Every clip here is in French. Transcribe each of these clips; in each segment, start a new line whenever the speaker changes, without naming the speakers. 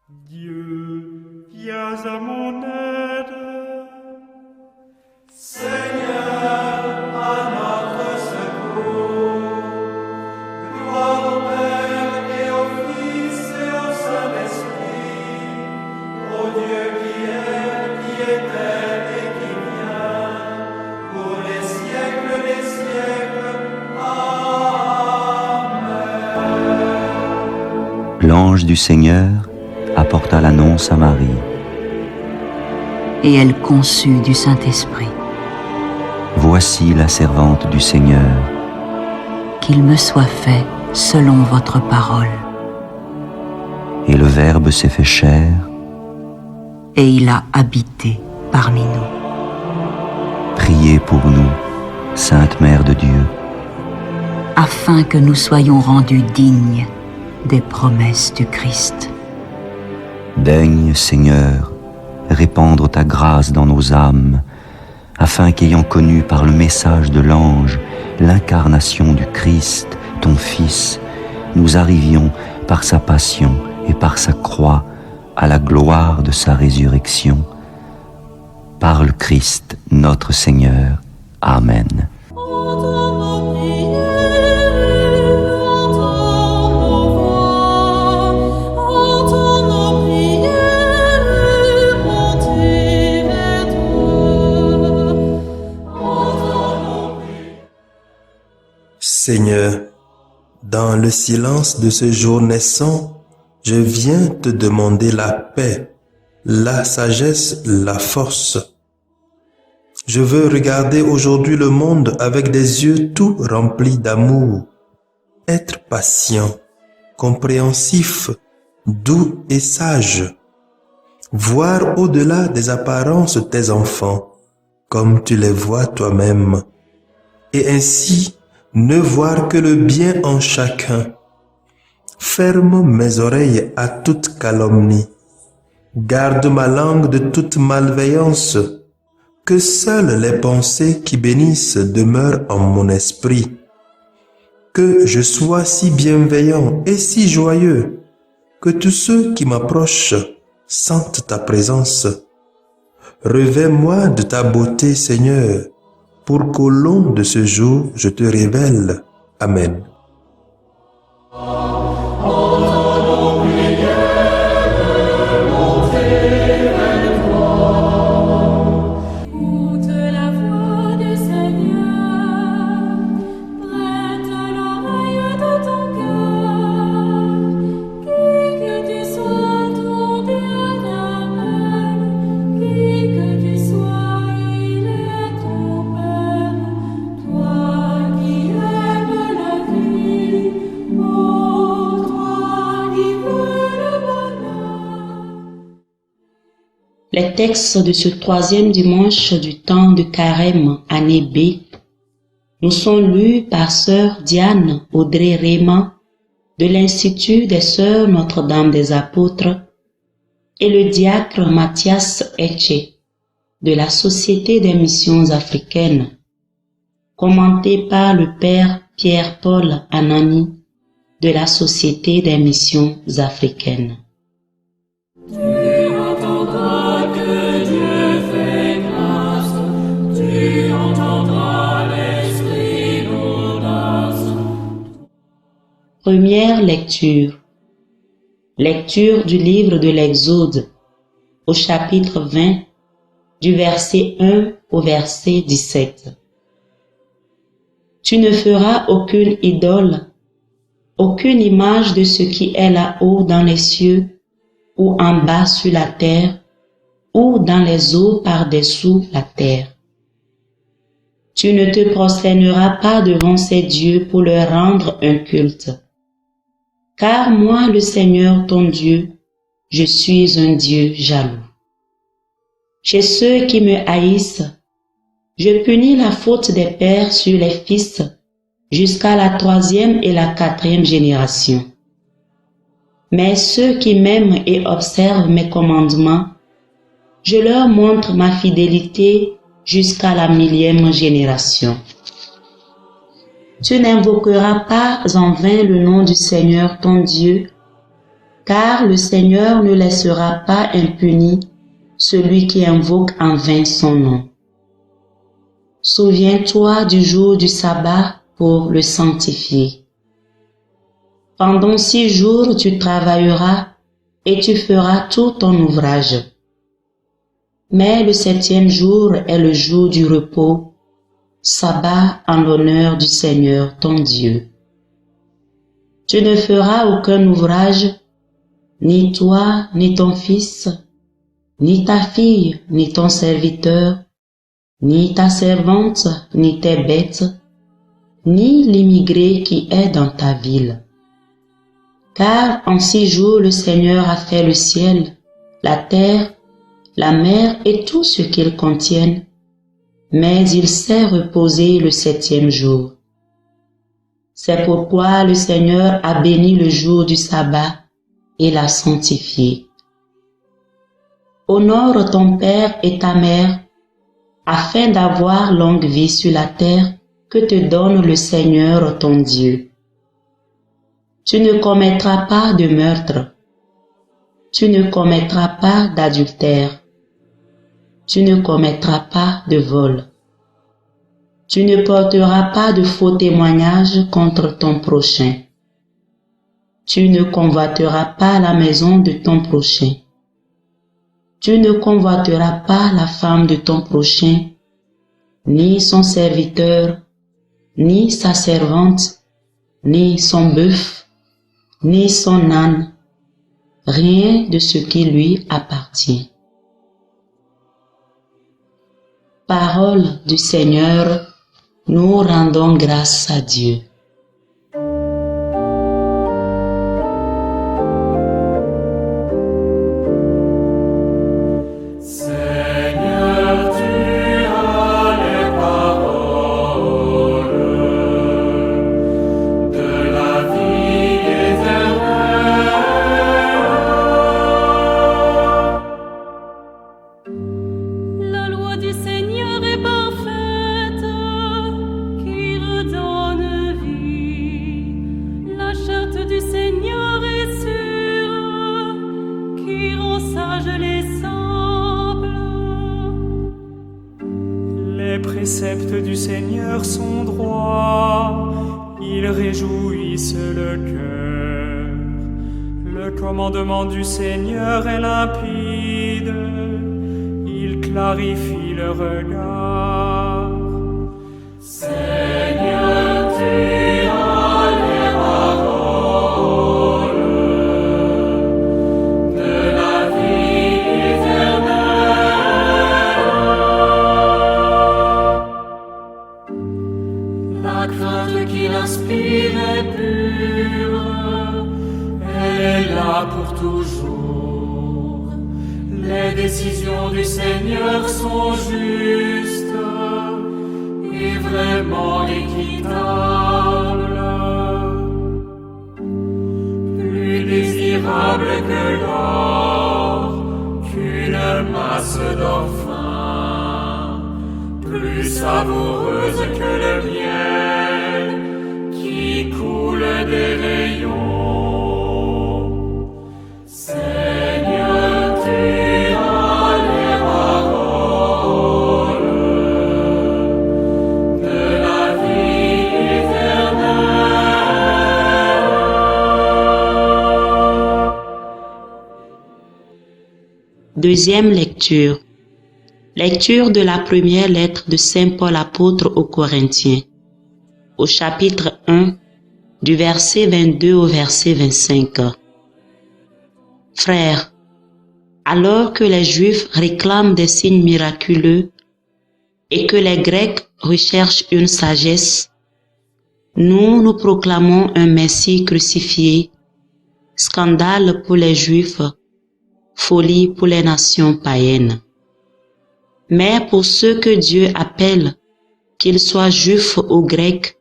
Dieu, viens à mon aide.
Seigneur, à notre secours. Gloire au Père et au Fils et au Saint-Esprit, au Dieu qui est, qui était et qui vient, pour les siècles des siècles. Amen.
L'ange du Seigneur apporta l'annonce à Marie.
Et elle conçut du Saint-Esprit.
Voici la servante du Seigneur.
Qu'il me soit fait selon votre parole.
Et le Verbe s'est fait chair,
Et il a habité parmi nous.
priez pour nous, Sainte Mère de Dieu,
Afin que nous soyons rendus dignes des promesses du Christ.
daigne, Seigneur, répandre ta grâce dans nos âmes, afin qu'ayant connu par le message de l'ange l'incarnation du Christ, ton Fils, nous arrivions par sa passion et par sa croix à la gloire de sa résurrection. Par le Christ notre Seigneur. Amen.
Seigneur, dans le silence de ce jour naissant, je viens te demander la paix, la sagesse, la force. Je veux regarder aujourd'hui le monde avec des yeux tout remplis d'amour, être patient, compréhensif, doux et sage, voir au-delà des apparences tes enfants, comme tu les vois toi-même, et ainsi ne voir que le bien en chacun. Ferme mes oreilles à toute calomnie. Garde ma langue de toute malveillance. Que seules les pensées qui bénissent demeurent en mon esprit. Que je sois si bienveillant et si joyeux, que tous ceux qui m'approchent sentent ta présence. Revêt-moi de ta beauté, Seigneur, pour qu'au long de ce jour, je te révèle. Amen.
Écoute la voix du Seigneur, prête l'oreille de ton cœur, qui que tu sois, ton Dieu t'appelle, qui que tu sois, il est ton Père, toi qui aimes la vie, oh, toi qui veux le bonheur.
Les textes de ce troisième dimanche du temps de Carême, année B, nous sont lus par sœur Diane Audrey-Raymond de l'Institut des Sœurs Notre-Dame des Apôtres et le diacre Mathias Etche de la Société des Missions Africaines, commenté par le Père Pierre-Paul Anani de la Société des Missions Africaines.
Tu entendras que Dieu fait grâce, tu entendras l'Esprit d'audace.
Première lecture. Lecture du livre de l'Exode, au chapitre 20, du verset 1 au verset 17. Tu ne feras aucune idole, aucune image de ce qui est là-haut dans les cieux, ou en bas sur la terre, ou dans les eaux par-dessous la terre. Tu ne te prosterneras pas devant ces dieux pour leur rendre un culte. Car moi, le Seigneur ton Dieu, je suis un Dieu jaloux. Chez ceux qui me haïssent, je punis la faute des pères sur les fils jusqu'à la 3e et la 4e génération. Mais ceux qui m'aiment et observent mes commandements, je leur montre ma fidélité jusqu'à la 1000e génération. Tu n'invoqueras pas en vain le nom du Seigneur ton Dieu, car le Seigneur ne laissera pas impuni celui qui invoque en vain son nom. Souviens-toi du jour du sabbat pour le sanctifier. Pendant 6 jours tu travailleras et tu feras tout ton ouvrage. Mais le 7e jour est le jour du repos, sabbat en l'honneur du Seigneur ton Dieu. Tu ne feras aucun ouvrage, ni toi, ni ton fils, ni ta fille, ni ton serviteur, ni ta servante, ni tes bêtes, ni l'immigré qui est dans ta ville. Car en 6 jours le Seigneur a fait le ciel, la terre, la mer et tout ce qu'ils contiennent, mais il s'est reposé le 7e jour. C'est pourquoi le Seigneur a béni le jour du sabbat et l'a sanctifié. Honore ton père et ta mère, afin d'avoir longue vie sur la terre que te donne le Seigneur ton Dieu. Tu ne commettras pas de meurtre. Tu ne commettras pas d'adultère. Tu ne commettras pas de vol. Tu ne porteras pas de faux témoignages contre ton prochain. Tu ne convoiteras pas la maison de ton prochain. Tu ne convoiteras pas la femme de ton prochain, ni son serviteur, ni sa servante, ni son bœuf, ni son âne, rien de ce qui lui appartient. Parole du Seigneur, nous rendons grâce à Dieu.
Seigneur, tu as les paroles de la vie éternelle.
La loi du Seigneur est parfaite, qui redonne vie. La charte du Seigneur est sûre, qui rend sages les simples.
Les préceptes du Seigneur sont droits, ils réjouissent le cœur. Le commandement du Seigneur est limpide, il clarifie le regard.
Seigneur, tu as les paroles de la vie éternelle. La crainte qu'il inspire est pure, elle est là pour toujours. Les décisions du Seigneur sont justes et vraiment équitables. Plus désirable que l'or, qu'une masse d'or fin, plus savoureuse que le miel qui coule des rayons. Seigneur, tu as les paroles de la vie éternelle.
Deuxième lecture. Lecture de la première lettre de Saint Paul apôtre aux Corinthiens, au chapitre 1, du verset 22 au verset 25. Frères, alors que les Juifs réclament des signes miraculeux et que les Grecs recherchent une sagesse, nous proclamons un Messie crucifié, scandale pour les Juifs, folie pour les nations païennes. Mais pour ceux que Dieu appelle, qu'ils soient juifs ou grecs,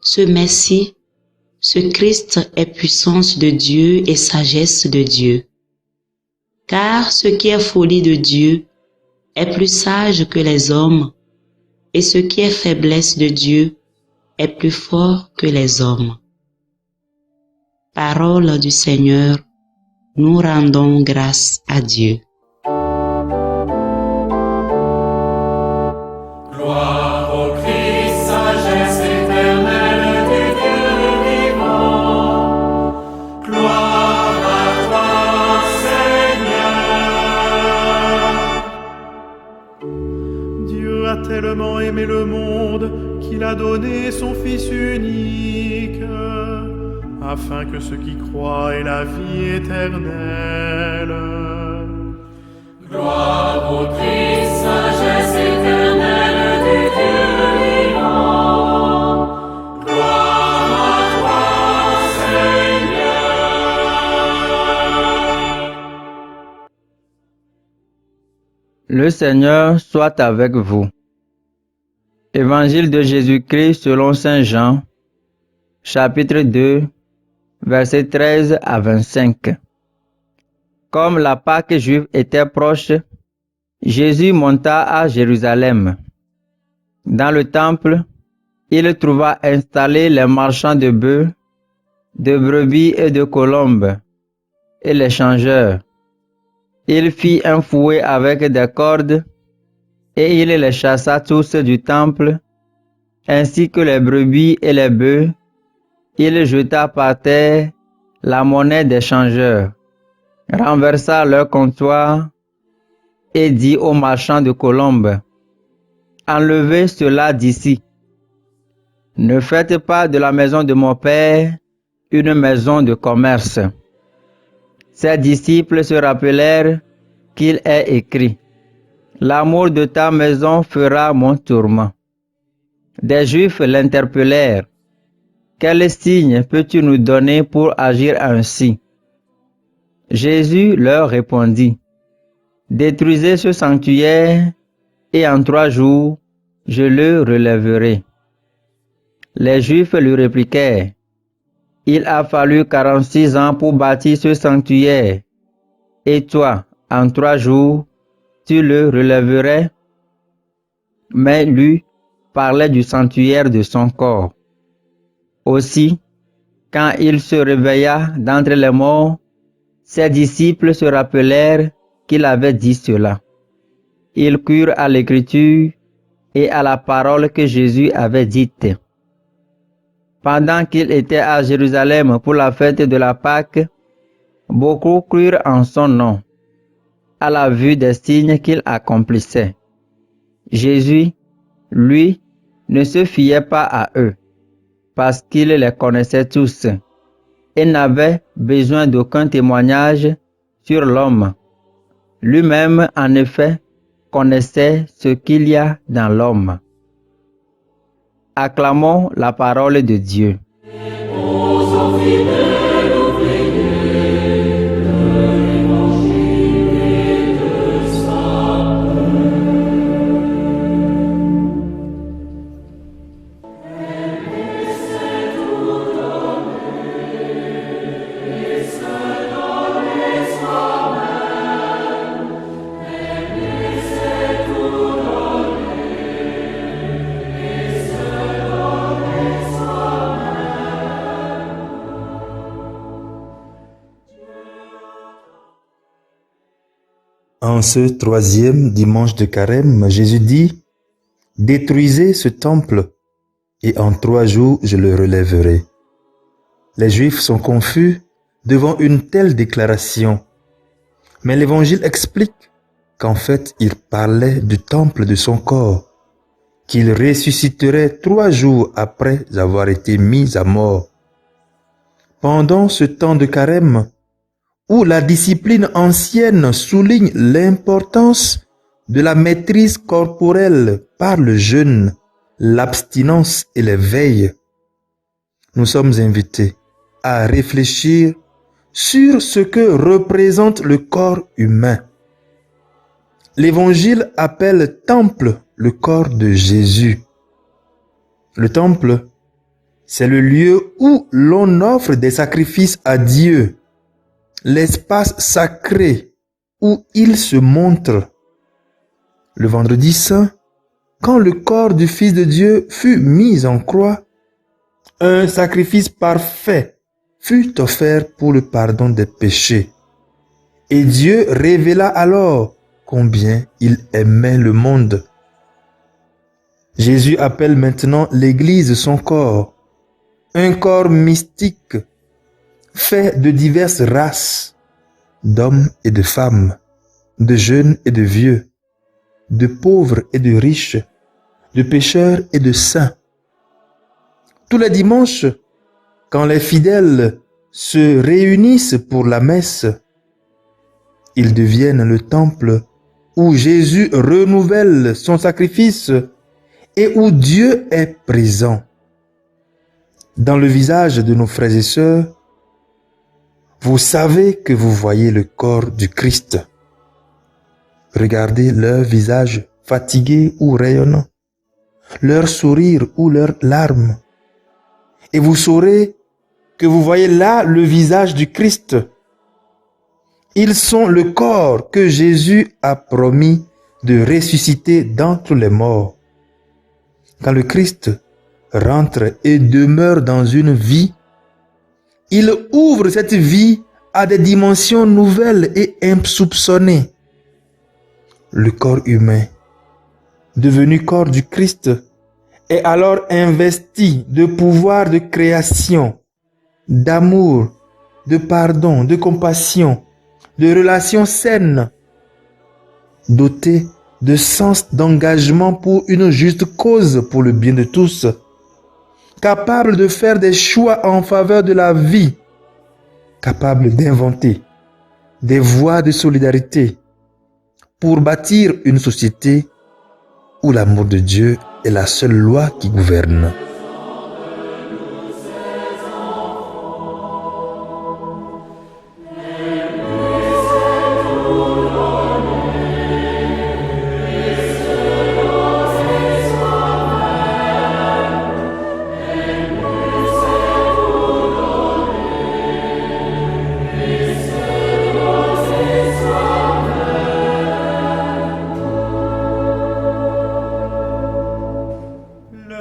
ce Messie, ce Christ est puissance de Dieu et sagesse de Dieu. Car ce qui est folie de Dieu est plus sage que les hommes, et ce qui est faiblesse de Dieu est plus fort que les hommes. Parole du Seigneur, Nous rendons grâce à Dieu.
Gloire au Christ, sagesse éternelle du Dieu vivant. Gloire à toi, Seigneur.
Dieu a tellement aimé le monde qu'il a donné son Fils unique, afin que ceux qui croient aient la vie éternelle.
Gloire au Christ, sagesse éternelle du Dieu vivant. Gloire à toi, Seigneur.
Le Seigneur soit avec vous. Évangile de Jésus-Christ selon Saint Jean, chapitre 2, versets 13 à 25. Comme la Pâque juive était proche, Jésus monta à Jérusalem. Dans le temple, il trouva installés les marchands de bœufs, de brebis et de colombes, et les changeurs. Il fit un fouet avec des cordes, et il les chassa tous du temple, ainsi que les brebis et les bœufs. Il jeta par terre la monnaie des changeurs, renversa leur comptoir et dit aux marchands de colombes, « Enlevez cela d'ici. Ne faites pas de la maison de mon Père une maison de commerce. » Ses disciples se rappelèrent qu'il est écrit, « L'amour de ta maison fera mon tourment. » Des Juifs l'interpellèrent, « Quel signe peux-tu nous donner pour agir ainsi ?» Jésus leur répondit, « Détruisez ce sanctuaire, et en 3 jours, je le relèverai. » Les Juifs lui répliquèrent, « Il a fallu 46 ans pour bâtir ce sanctuaire, et toi, en 3 jours, tu le relèverais? » Mais lui parlait du sanctuaire de son corps. Aussi, quand il se réveilla d'entre les morts, ses disciples se rappelèrent qu'il avait dit cela. Ils crurent à l'Écriture et à la parole que Jésus avait dite. Pendant qu'il était à Jérusalem pour la fête de la Pâque, beaucoup crurent en son nom, à la vue des signes qu'il accomplissait. Jésus, lui, ne se fiait pas à eux, parce qu'il les connaissait tous, et n'avait besoin d'aucun témoignage sur l'homme. Lui-même, en effet, connaissait ce qu'il y a dans l'homme. Acclamons la parole de Dieu.
En ce 3e dimanche de Carême, Jésus dit, « Détruisez ce temple, et en 3 jours je le relèverai. » Les Juifs sont confus devant une telle déclaration, mais l'Évangile explique qu'en fait il parlait du temple de son corps, qu'il ressusciterait 3 jours après avoir été mis à mort. Pendant ce temps de Carême, où la discipline ancienne souligne l'importance de la maîtrise corporelle par le jeûne, l'abstinence et les veilles, nous sommes invités à réfléchir sur ce que représente le corps humain. L'Évangile appelle temple le corps de Jésus. Le temple, c'est le lieu où l'on offre des sacrifices à Dieu, l'espace sacré où il se montre. Le vendredi saint, quand le corps du Fils de Dieu fut mis en croix, un sacrifice parfait fut offert pour le pardon des péchés. Et Dieu révéla alors combien il aimait le monde. Jésus appelle maintenant l'Église son corps, un corps mystique fait de diverses races, d'hommes et de femmes, de jeunes et de vieux, de pauvres et de riches, de pécheurs et de saints. Tous les dimanches, quand les fidèles se réunissent pour la messe, ils deviennent le temple où Jésus renouvelle son sacrifice et où Dieu est présent. Dans le visage de nos frères et sœurs, vous savez que vous voyez le corps du Christ. Regardez leur visage fatigué ou rayonnant, leur sourire ou leurs larmes, et vous saurez que vous voyez là le visage du Christ. Ils sont le corps que Jésus a promis de ressusciter d'entre les morts. Quand le Christ rentre et demeure dans une vie, il ouvre cette vie à des dimensions nouvelles et insoupçonnées. Le corps humain, devenu corps du Christ, est alors investi de pouvoir de création, d'amour, de pardon, de compassion, de relations saines, doté de sens d'engagement pour une juste cause pour le bien de tous, capable de faire des choix en faveur de la vie, capable d'inventer des voies de solidarité pour bâtir une société où l'amour de Dieu est la seule loi qui gouverne.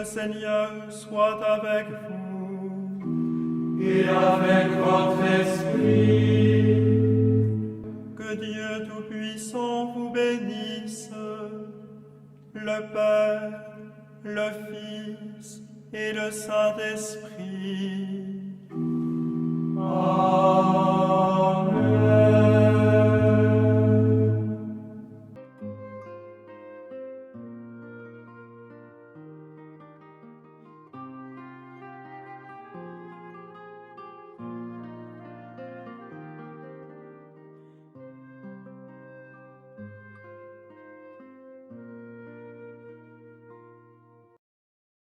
Le Seigneur soit avec vous.
Et avec votre esprit.
Que Dieu Tout-Puissant vous bénisse, le Père, le Fils et le Saint-Esprit.
Amen.